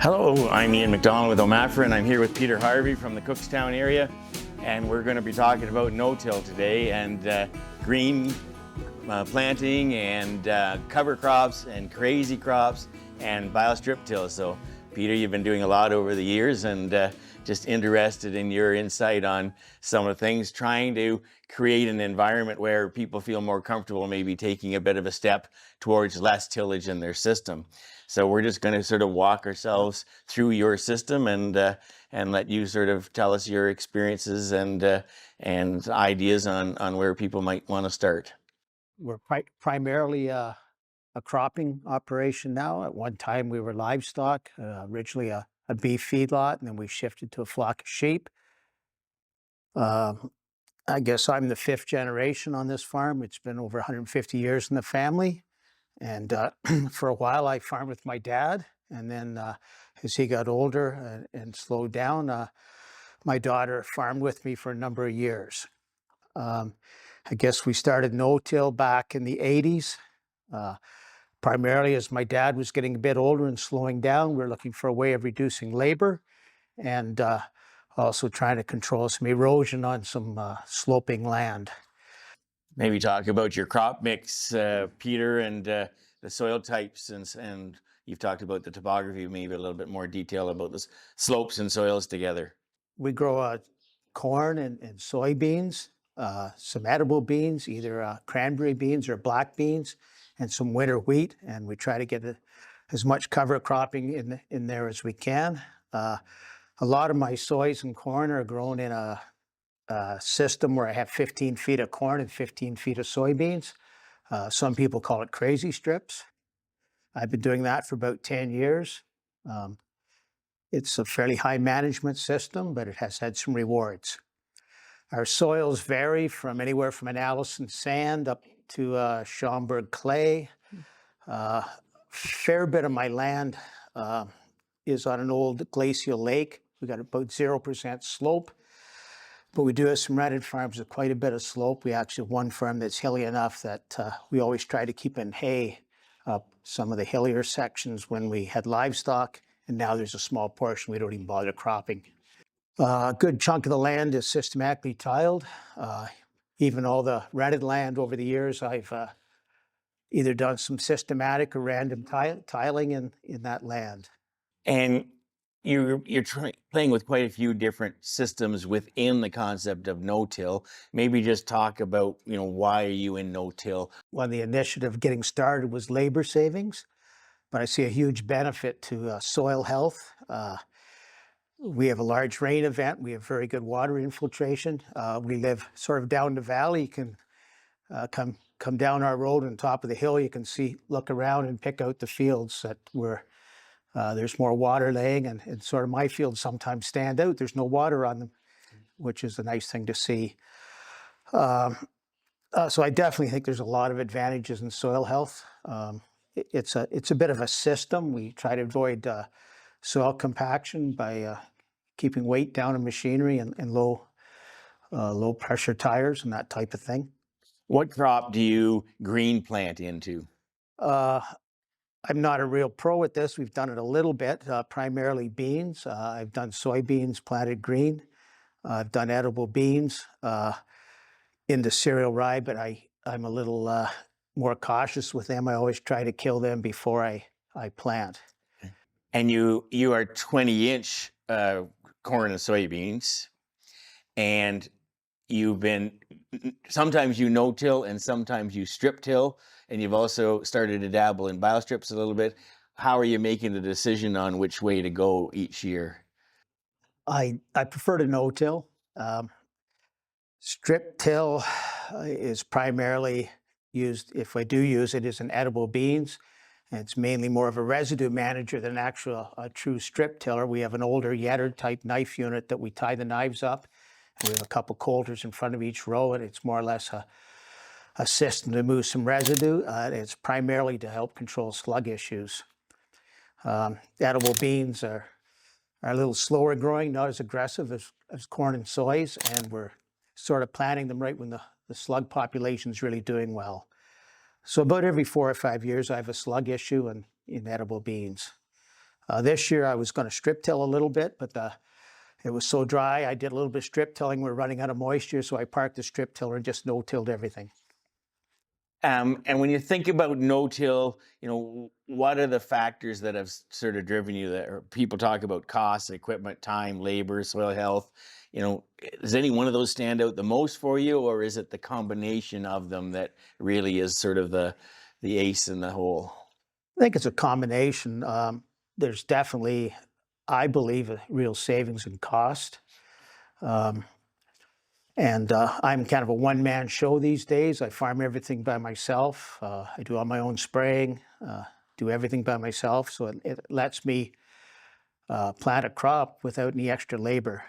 Hello, I'm Ian McDonald with Omafra, and I'm here with Peter Harvey from the Cookstown area, and we're going to be talking about no-till today and green planting and cover crops and crazy crops and biostrip till. So, Peter, you've been doing a lot over the years, and just interested in your insight on some of the things, trying to create an environment where people feel more comfortable maybe taking a bit of a step towards less tillage in their system. So we're just going to sort of walk ourselves through your system and let you sort of tell us your experiences and ideas on where people might want to start. We're primarily a cropping operation now. At one time, we were livestock, originally a beef feedlot, and then we shifted to a flock of sheep. I guess I'm the fifth generation on this farm. It's been over 150 years in the family. And for a while, I farmed with my dad. And then as he got older and slowed down, my daughter farmed with me for a number of years. I guess we started no-till back in the 80s. Primarily as my dad was getting a bit older and slowing down, we were looking for a way of reducing labor and also trying to control some erosion on some sloping land. Maybe talk about your crop mix, Peter, and the soil types, and you've talked about the topography, maybe a little bit more detail about the slopes and soils together. We grow corn and soybeans, some edible beans, either cranberry beans or black beans, and some winter wheat, and we try to get as much cover cropping in there as we can. A lot of my soys and corn are grown in a system where I have 15 feet of corn and 15 feet of soybeans. Some people call it crazy strips. I've been doing that for about 10 years. It's a fairly high management system, but it has had some rewards. Our soils vary from anywhere from an Allison sand up to Schaumburg clay. Fair bit of my land is on an old glacial lake. We got about 0% slope, but we do have some rented farms with quite a bit of slope. We actually have one farm that's hilly enough that we always try to keep in hay up some of the hillier sections when we had livestock, and now there's a small portion we don't even bother cropping. A good chunk of the land is systematically tiled. Even all the rented land over the years, I've either done some systematic or random tiling in that land. And you're playing with quite a few different systems within the concept of no-till. Maybe just talk about, why are you in no-till? Well, the initiative getting started was labor savings, but I see a huge benefit to soil health. We have a large rain event. We have very good water infiltration. We live sort of down the valley. You can come down our road on top of the hill. You can look around and pick out the fields that where there's more water laying, and sort of my fields sometimes stand out. There's no water on them, which is a nice thing to see. So I definitely think there's a lot of advantages in soil health. It's a bit of a system. We try to avoid soil compaction by keeping weight down in machinery and low pressure tires and that type of thing. What crop do you green plant into? I'm not a real pro at this. We've done it a little bit, primarily beans. I've done soybeans planted green. I've done edible beans into cereal rye, but I'm a little more cautious with them. I always try to kill them before I plant. And you are 20-inch corn and soybeans, and sometimes you no-till and sometimes you strip-till, and you've also started to dabble in biostrips a little bit. How are you making the decision on which way to go each year? I prefer to no-till. Strip-till is primarily used, if I do use it, is in edible beans. And it's mainly more of a residue manager than a true strip tiller. We have an older Yetter type knife unit that we tie the knives up. And we have a couple coulters in front of each row, and it's more or less a system to move some residue. It's primarily to help control slug issues. Edible beans are a little slower growing, not as aggressive as corn and soys, and we're sort of planting them right when the slug population is really doing well. So about every 4 or 5 years, I have a slug issue in edible beans. This year I was going to strip till a little bit, but it was so dry. I did a little bit of strip tilling. We're running out of moisture, so I parked the strip tiller and just no-tilled everything. And when you think about no-till, what are the factors that have sort of driven you there? People talk about costs, equipment, time, labor, soil health. Does any one of those stand out the most for you, or is it the combination of them that really is sort of the ace in the hole? I think it's a combination. There's definitely, I believe, a real savings in cost. Um, and I'm kind of a one-man show these days. I farm everything by myself. I do all my own spraying, do everything by myself. So it lets me plant a crop without any extra labor.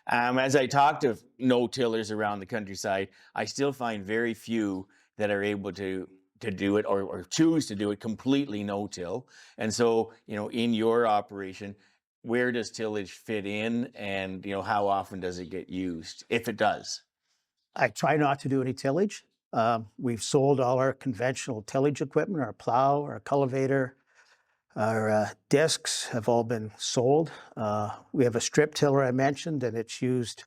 As I talk to no-tillers around the countryside, I still find very few that are able to do it or choose to do it completely no-till. And so, in your operation, where does tillage fit in, and how often does it get used, if it does? I try not to do any tillage. We've sold all our conventional tillage equipment, our plow, our cultivator, our discs have all been sold. We have a strip tiller I mentioned, and it's used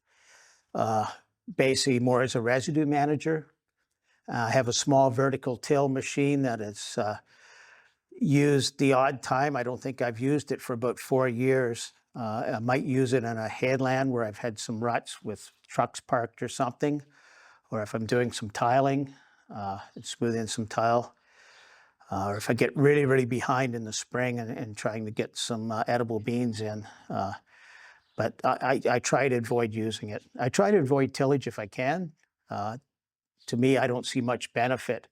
basically more as a residue manager. I have a small vertical till machine that is used the odd time. I don't think I've used it for about 4 years. I might use it in a headland where I've had some ruts with trucks parked or something, or if I'm doing some tiling, and smooth in some tile. Or if I get really, really behind in the spring and trying to get some edible beans in. But I try to avoid using it. I try to avoid tillage if I can. To me, I don't see much benefit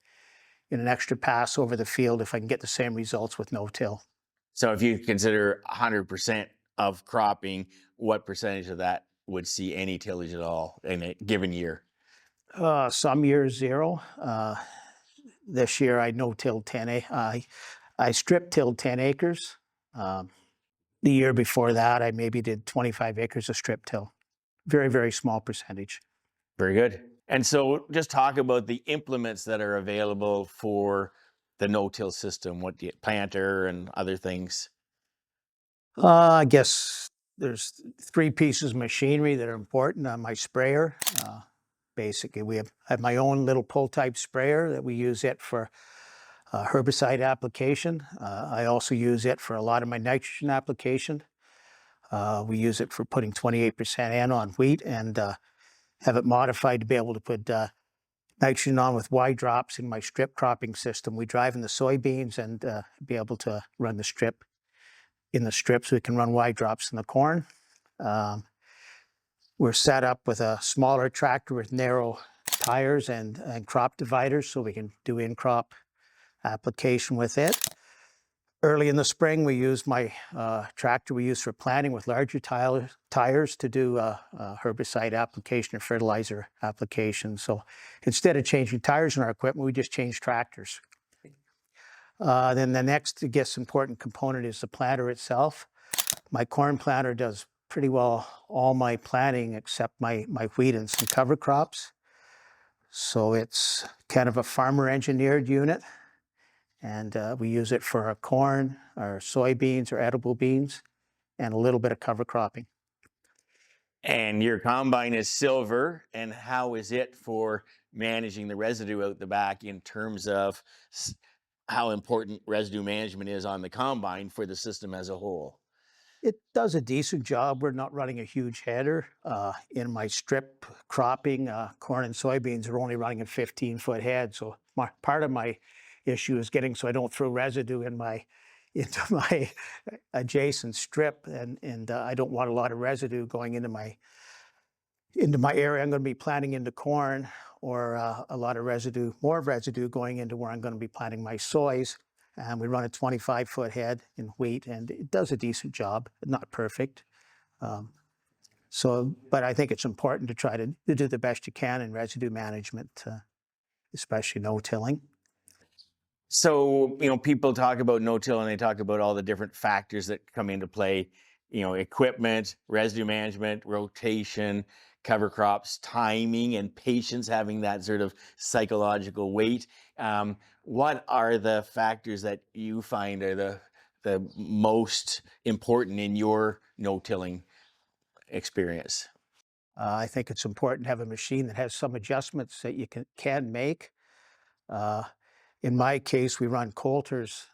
in an extra pass over the field if I can get the same results with no-till. So if you consider 100% of cropping, what percentage of that would see any tillage at all in a given year? Some years 0. This year I no-tilled 10 I strip-tilled 10 acres. The year before that, I maybe did 25 acres of strip-till. Very, very small percentage. Very good. And so just talk about the implements that are available for the no-till system, what the planter and other things. I guess there's 3 pieces of machinery that are important. My sprayer, basically, I have my own little pull-type sprayer that we use it for herbicide application. I also use it for a lot of my nitrogen application. We use it for putting 28% N on wheat and have it modified to be able to put nitrogen on with Y drops in my strip cropping system. We drive in the soybeans and be able to run the strip in the strip so we can run Y drops in the corn. We're set up with a smaller tractor with narrow tires and crop dividers so we can do in-crop application with it. Early in the spring, we used my tractor we use for planting with larger tires to do herbicide application or fertilizer application. So instead of changing tires in our equipment, we just changed tractors. Then the next, I guess, important component is the planter itself. My corn planter does pretty well all my planting except my wheat and some cover crops. So it's kind of a farmer engineered unit. And we use it for our corn, our soybeans, our edible beans, and a little bit of cover cropping. And your combine is silver, and how is it for managing the residue out the back in terms of how important residue management is on the combine for the system as a whole? It does a decent job. We're not running a huge header. In my strip cropping, corn and soybeans are only running a 15-foot head. So part of my issue is getting so I don't throw residue into my adjacent strip, and I don't want a lot of residue going into my area I'm going to be planting into corn, or a lot of residue, more residue going into where I'm going to be planting my soys. And we run a 25-foot head in wheat, and it does a decent job. Not perfect. But I think it's important to try to do the best you can in residue management, especially no-tilling. So, people talk about no-till and they talk about all the different factors that come into play, equipment, residue management, rotation, cover crops, timing, and patience, having that sort of psychological weight. What are the factors that you find are the the most important in your no-tilling experience? I think it's important to have a machine that has some adjustments that you can make. Uh, in my case, we run coulters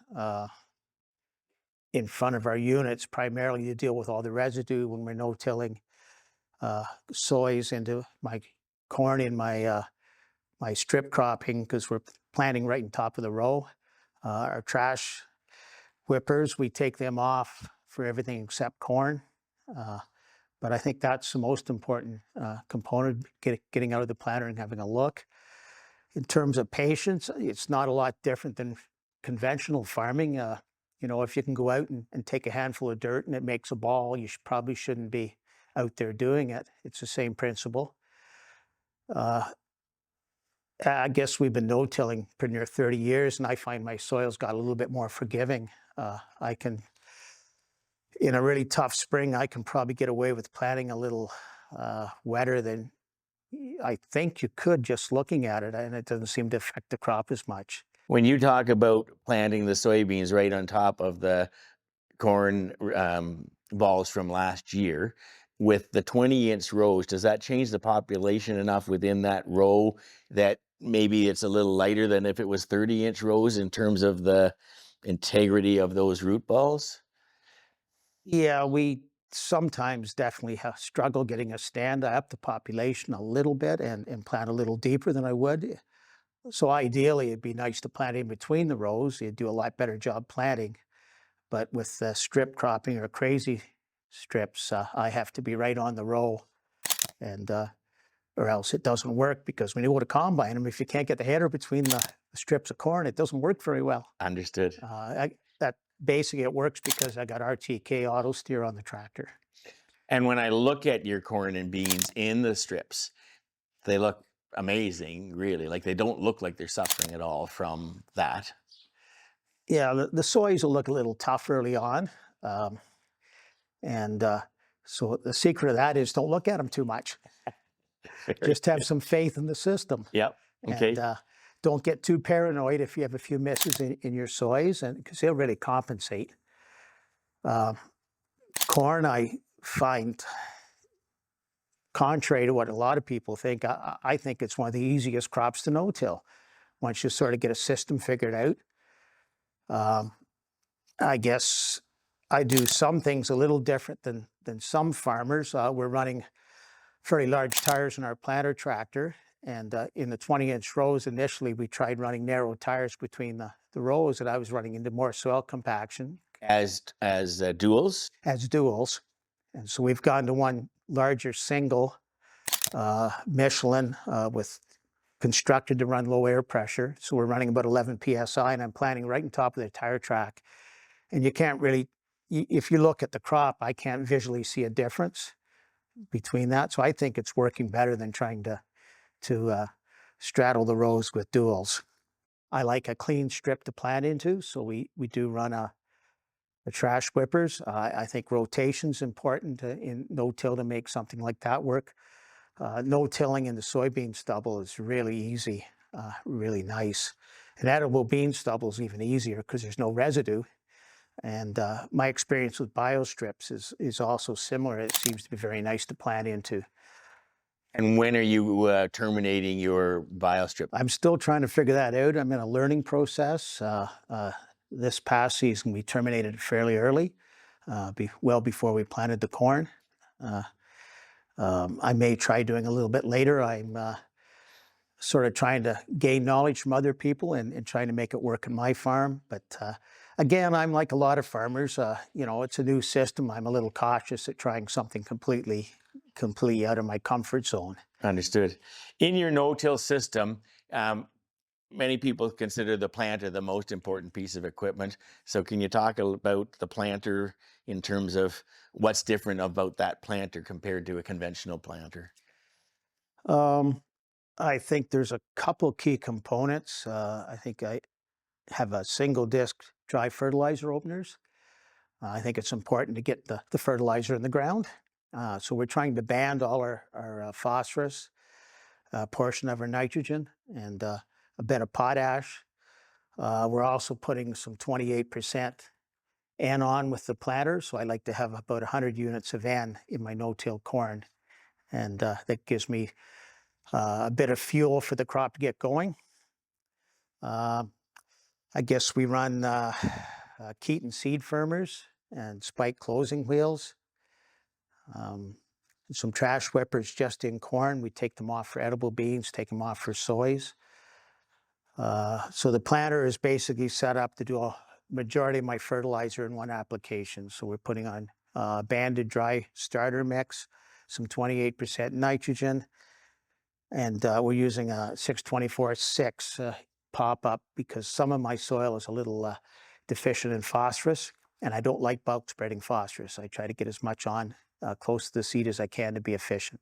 in front of our units, primarily to deal with all the residue when we're no-tilling soys into my corn in my strip cropping, because we're planting right on top of the row. Our trash whippers, we take them off for everything except corn. But I think that's the most important component, getting out of the planter and having a look. In terms of patience, it's not a lot different than conventional farming. You know, if you can go out and take a handful of dirt and it makes a ball, you probably shouldn't be out there doing it. It's the same principle. I guess we've been no-tilling for near 30 years, and I find my soil's got a little bit more forgiving. I can, in a really tough spring, I can probably get away with planting a little wetter than I think you could just looking at it, and it doesn't seem to affect the crop as much. When you talk about planting the soybeans right on top of the corn balls from last year, with the 20-inch rows, does that change the population enough within that row that maybe it's a little lighter than if it was 30-inch rows in terms of the integrity of those root balls? Yeah, we sometimes definitely have struggle getting a stand up the population a little bit and plant a little deeper than I would. So ideally, it'd be nice to plant in between the rows. You'd do a lot better job planting. But with strip cropping or crazy strips, I have to be right on the row, and or else it doesn't work, because when you go to combine them, if you can't get the header between the strips of corn, it doesn't work very well. Understood. That basically it works because I got RTK auto steer on the tractor. And when I look at your corn and beans in the strips, they look amazing, really. Like, they don't look like they're suffering at all from that. Yeah, the soys will look a little tough early on. And so the secret of that is don't look at them too much. Just have some faith in the system. Yep. Okay. And don't get too paranoid if you have a few misses in your soys, and because they'll really compensate. Corn, I find, contrary to what a lot of people think, I think it's one of the easiest crops to no-till once you sort of get a system figured out. I guess I do some things a little different than some farmers. We're running very large tires in our planter tractor, and in the 20-inch rows, initially we tried running narrow tires between the rows, and I was running into more soil compaction. As duals? As duals. And so we've gone to one larger single Michelin with constructed to run low air pressure. So we're running about 11 PSI, and I'm planting right on top of the tire track. And you can't really, if you look at the crop, I can't visually see a difference between that. So I think it's working better than trying to straddle the rows with duals. I like a clean strip to plant into, so we do run the trash whippers. I think rotation's important in no-till to make something like that work. No-tilling in the soybean stubble is really easy, really nice. And edible bean stubble is even easier because there's no residue. And my experience with biostrips is also similar. It seems to be very nice to plant into. And when are you terminating your biostrip? I'm still trying to figure that out. I'm in a learning process. This past season, we terminated it fairly early, well before we planted the corn. I may try doing a little bit later. I'm sort of trying to gain knowledge from other people and trying to make it work in my farm. But again, I'm like a lot of farmers. You know, it's a new system. I'm a little cautious at trying something completely out of my comfort zone. Understood. In your no-till system, many people consider the planter the most important piece of equipment. So can you talk about the planter in terms of what's different about that planter compared to a conventional planter? I think there's a couple key components. I think I have a single disc dry fertilizer openers. I think it's important to get the fertilizer in the ground. So we're trying to band all our phosphorus, a portion of our nitrogen, and a bit of potash. We're also putting some 28% N on with the planter. So I like to have about 100 units of N in my no-till corn. And that gives me a bit of fuel for the crop to get going. I guess we run Keaton seed firmers and spike closing wheels. Some trash whippers just in corn. We take them off for edible beans, take them off for soys. So the planter is basically set up to do a majority of my fertilizer in one application. So we're putting on banded dry starter mix, some 28% nitrogen, and we're using a 624-6 pop-up because some of my soil is a little deficient in phosphorus, and I don't like bulk spreading phosphorus. I try to get as much on close to the seed as I can to be efficient.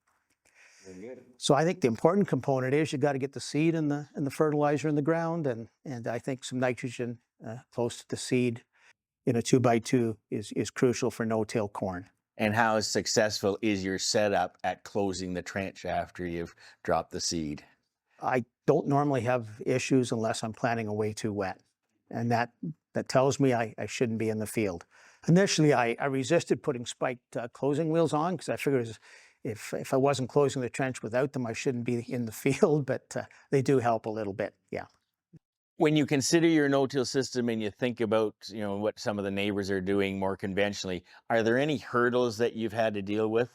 Very good. So I think the important component is you got to get the seed and the fertilizer in the ground, and I think some nitrogen close to the seed in a 2x2 is crucial for no-till corn. And how successful is your setup at closing the trench after you've dropped the seed? I don't normally have issues unless I'm planting a way too wet, and that tells me I shouldn't be in the field. Initially, I resisted putting spiked closing wheels on because I figured if I wasn't closing the trench without them, I shouldn't be in the field, but they do help a little bit, yeah. When you consider your no-till system and you think about, what some of the neighbors are doing more conventionally, are there any hurdles that you've had to deal with?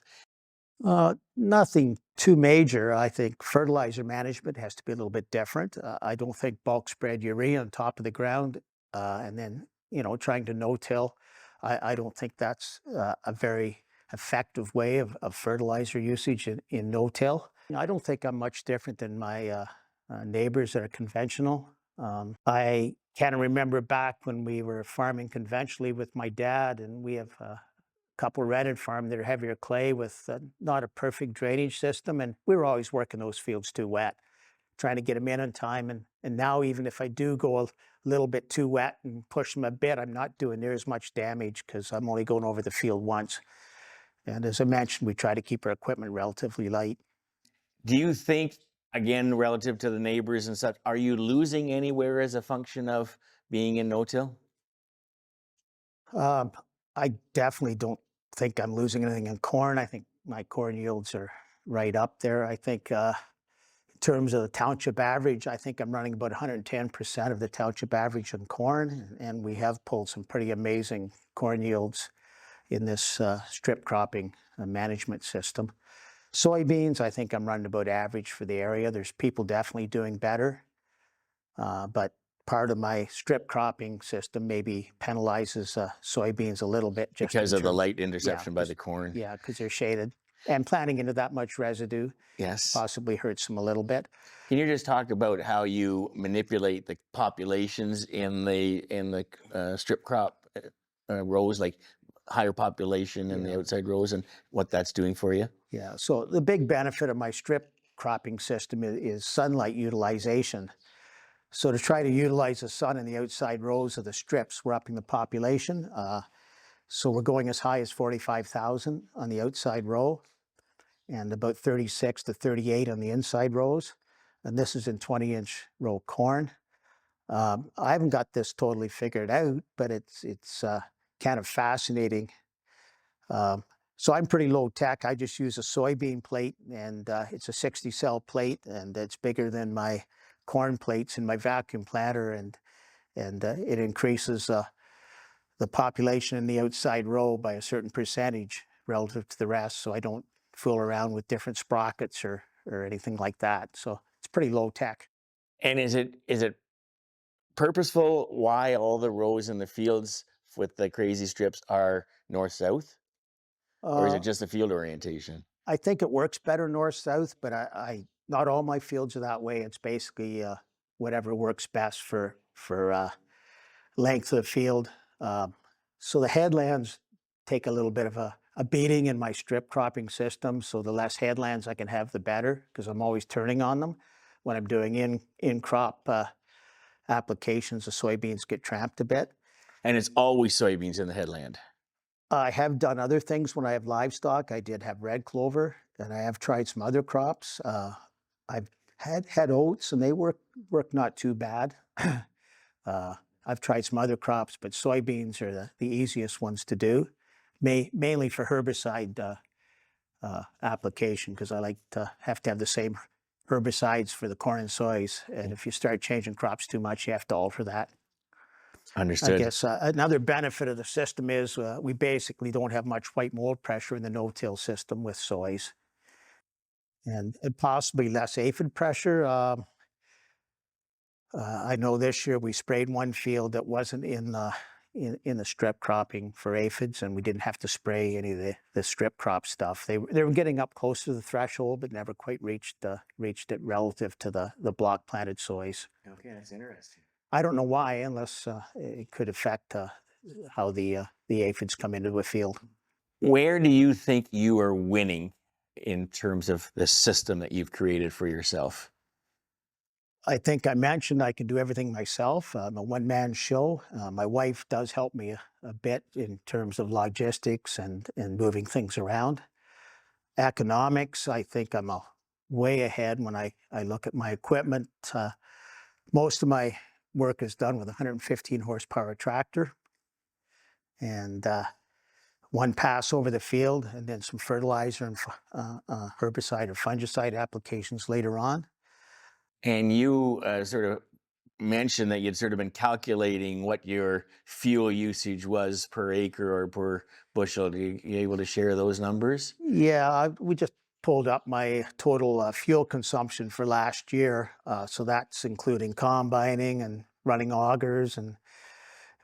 Nothing too major. I think fertilizer management has to be a little bit different. I don't think bulk spread urea on top of the ground and then, trying to no-till. I don't think that's a very effective way of fertilizer usage in no-till. I don't think I'm much different than my neighbors that are conventional. I kind of remember back when we were farming conventionally with my dad, and we have a couple rented farm that are heavier clay with not a perfect drainage system, and we were always working those fields too wet, trying to get them in on time. And now even if I do go a little bit too wet and push them a bit, I'm not doing near as much damage because I'm only going over the field once. And as I mentioned, we try to keep our equipment relatively light. Do you think, again, relative to the neighbors and such, are you losing anywhere as a function of being in no-till? I definitely don't think I'm losing anything in corn. I think my corn yields are right up there. I think in terms of the township average, I think I'm running about 110% of the township average in corn, and we have pulled some pretty amazing corn yields in this strip cropping management system. Soybeans, I think I'm running about average for the area. There's people definitely doing better, but part of my strip cropping system maybe penalizes soybeans a little bit. Just Because of the light interception by the corn? Yeah, because they're shaded. And planting into that much residue possibly hurts them a little bit. Can you just talk about how you manipulate the populations in the strip crop rows, like higher population in the outside rows, and what that's doing for you? Yeah, so the big benefit of my strip cropping system is sunlight utilization. So to try to utilize the sun in the outside rows of the strips, we're upping the population. So we're going as high as 45,000 on the outside row and about 36 to 38 on the inside rows. And this is in 20-inch row corn. I haven't got this totally figured out, but it's kind of fascinating. So I'm pretty low tech. I just use a soybean plate, and it's a 60-cell plate, and it's bigger than my corn plates in my vacuum planter, and it increases the population in the outside row by a certain percentage relative to the rest. So I don't fool around with different sprockets or anything like that. So it's pretty low tech. And is it purposeful why all the rows in the fields with the crazy strips are north-south? Or is it just the field orientation? I think it works better north-south, but I not all my fields are that way. It's basically whatever works best for length of the field. So the headlands take a little bit of a beating in my strip cropping system. So the less headlands I can have, the better, because I'm always turning on them. When I'm doing in-crop applications, the soybeans get tramped a bit. And it's always soybeans in the headland? I have done other things when I have livestock. I did have red clover, and I have tried some other crops. I've had oats, and they work not too bad. I've tried some other crops, but soybeans are the easiest ones to do, mainly for herbicide application, because I like to have the same herbicides for the corn and soys. And if you start changing crops too much, you have to alter that. I Understood. guess another benefit of the system is we basically don't have much white mold pressure in the no-till system with soys, and possibly less aphid pressure. I know this year we sprayed one field that wasn't in the strip cropping for aphids, and we didn't have to spray any of the strip crop stuff. They were getting up close to the threshold, but never quite reached it relative to the block planted soys. Okay, that's interesting. I don't know why, unless it could affect how the aphids come into a field. Where do you think you are winning in terms of the system that you've created for yourself? I think I mentioned I can do everything myself. I'm a one-man show. My wife does help me a bit in terms of logistics and moving things around. Economics, I think I'm way ahead when I look at my equipment. Most of my work is done with a 115 horsepower tractor and one pass over the field, and then some fertilizer and herbicide or fungicide applications later on. And you sort of mentioned that you'd sort of been calculating what your fuel usage was per acre or per bushel. Are you able to share those numbers? Yeah, we just pulled up my total fuel consumption for last year. So that's including combining and running augers and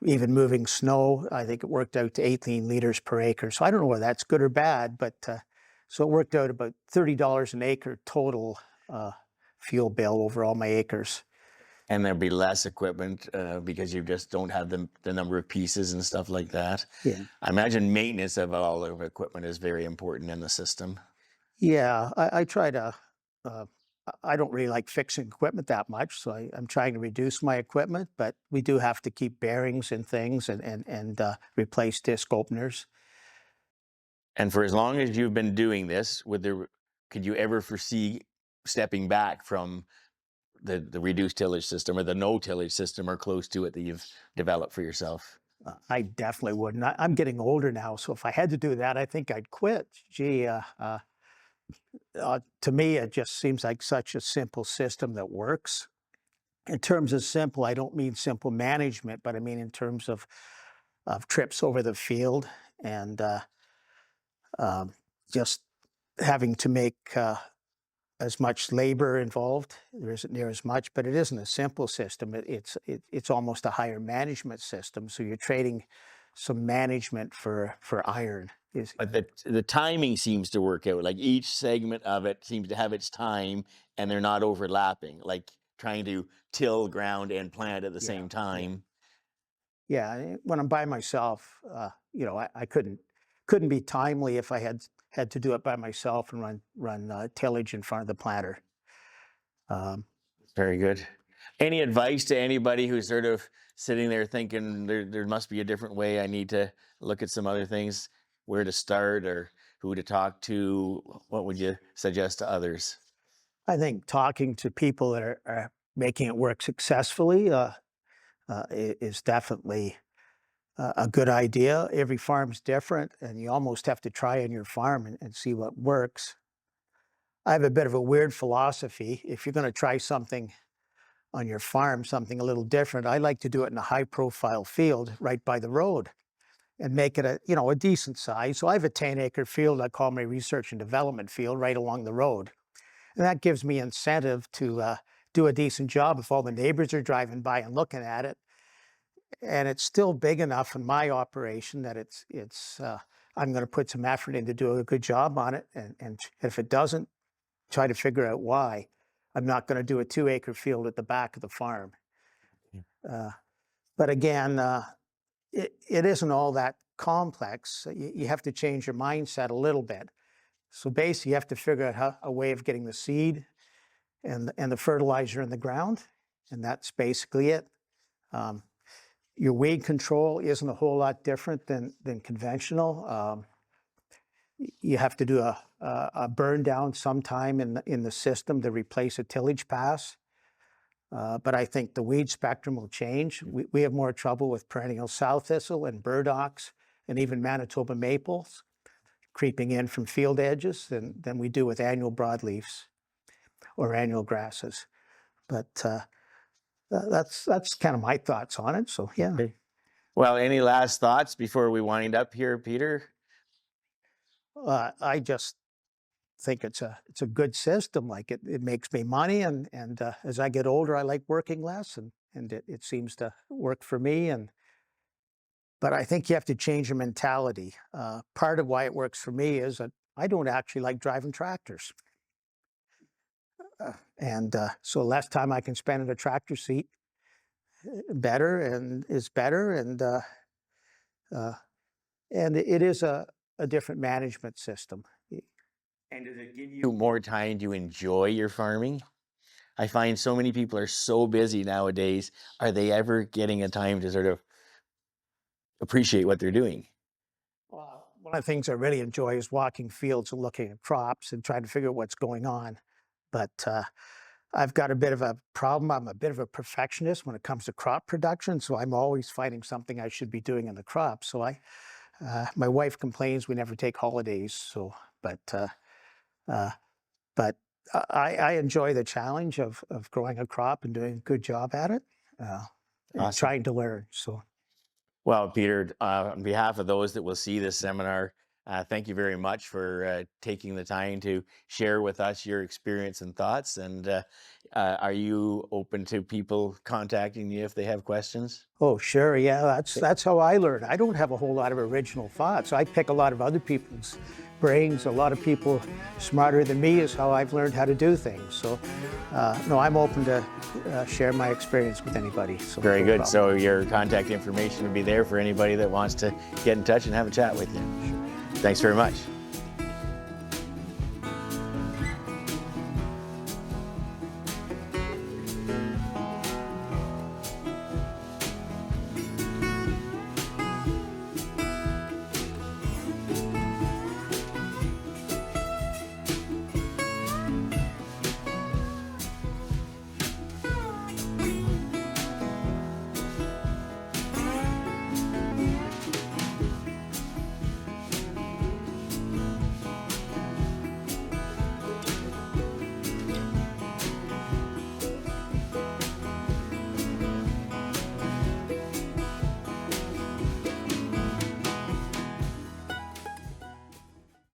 even moving snow. I think it worked out to 18 liters per acre. So I don't know whether that's good or bad, but so it worked out about $30 an acre total fuel bill over all my acres. And there'll be less equipment because you just don't have the number of pieces and stuff like that. Yeah. I imagine maintenance of all of equipment is very important in the system. Yeah, I try to, I don't really like fixing equipment that much, so I'm trying to reduce my equipment, but we do have to keep bearings and things and replace disc openers. And for as long as you've been doing this, could you ever foresee stepping back from the reduced tillage system or the no tillage system or close to it that you've developed for yourself? I definitely wouldn't. I'm getting older now, so if I had to do that, I think I'd quit. Gee, to me, it just seems like such a simple system that works. In terms of simple, I don't mean simple management, but I mean in terms of trips over the field and um, just having to make as much labor involved. There isn't near as much, but it isn't a simple system. It's almost a higher management system. So you're trading some management for iron. But the timing seems to work out. Like each segment of it seems to have its time and they're not overlapping, like trying to till ground and plant at the same time. Yeah, when I'm by myself, I couldn't be timely if I had to do it by myself and run tillage in front of the planter. Very good. Any advice to anybody who's sort of sitting there thinking there must be a different way, I need to look at some other things, where to start or who to talk to? What would you suggest to others? I think talking to people that are making it work successfully is definitely a good idea. Every farm's different, and you almost have to try on your farm and see what works. I have a bit of a weird philosophy. If you're going to try something on your farm, something a little different, I like to do it in a high-profile field right by the road and make it a decent size. So I have a 10-acre field I call my research and development field right along the road. And that gives me incentive to do a decent job if all the neighbors are driving by and looking at it. And it's still big enough in my operation that I'm going to put some effort into doing a good job on it. And if it doesn't, try to figure out why. I'm not going to do a 2-acre field at the back of the farm. But again, it isn't all that complex. You have to change your mindset a little bit. So basically, you have to figure out a way of getting the seed and the fertilizer in the ground, and that's basically it. Your weed control isn't a whole lot different than conventional. You have to do a burn down sometime in the system to replace a tillage pass. But I think the weed spectrum will change. We have more trouble with perennial sow thistle and burdocks and even Manitoba maples creeping in from field edges than we do with annual broadleafs or annual grasses. But that's kind of my thoughts on it. So yeah. Well, any last thoughts before we wind up here, Peter? I just think it's a good system. Like it makes me money, and as I get older, I like working less, and it seems to work for me. But I think you have to change your mentality. Part of why it works for me is that I don't actually like driving tractors. So less time I can spend in a tractor seat, better and is better. And it is a different management system. And does it give you more time to enjoy your farming? I find so many people are so busy nowadays. Are they ever getting a time to sort of appreciate what they're doing? Well, one of the things I really enjoy is walking fields and looking at crops and trying to figure out what's going on. But I've got a bit of a problem. I'm a bit of a perfectionist when it comes to crop production, so I'm always finding something I should be doing in the crop. So my wife complains we never take holidays. So, but I enjoy the challenge of growing a crop and doing a good job at it, and Awesome. trying to learn. So. Well, Peter, on behalf of those that will see this seminar, thank you very much for taking the time to share with us your experience and thoughts. And are you open to people contacting you if they have questions? Oh, sure. Yeah, that's how I learn. I don't have a whole lot of original thoughts. I pick a lot of other people's brains. A lot of people smarter than me is how I've learned how to do things. So, no, I'm open to share my experience with anybody. So Very no good. problem. So your contact information will be there for anybody that wants to get in touch and have a chat with you. Thanks very much.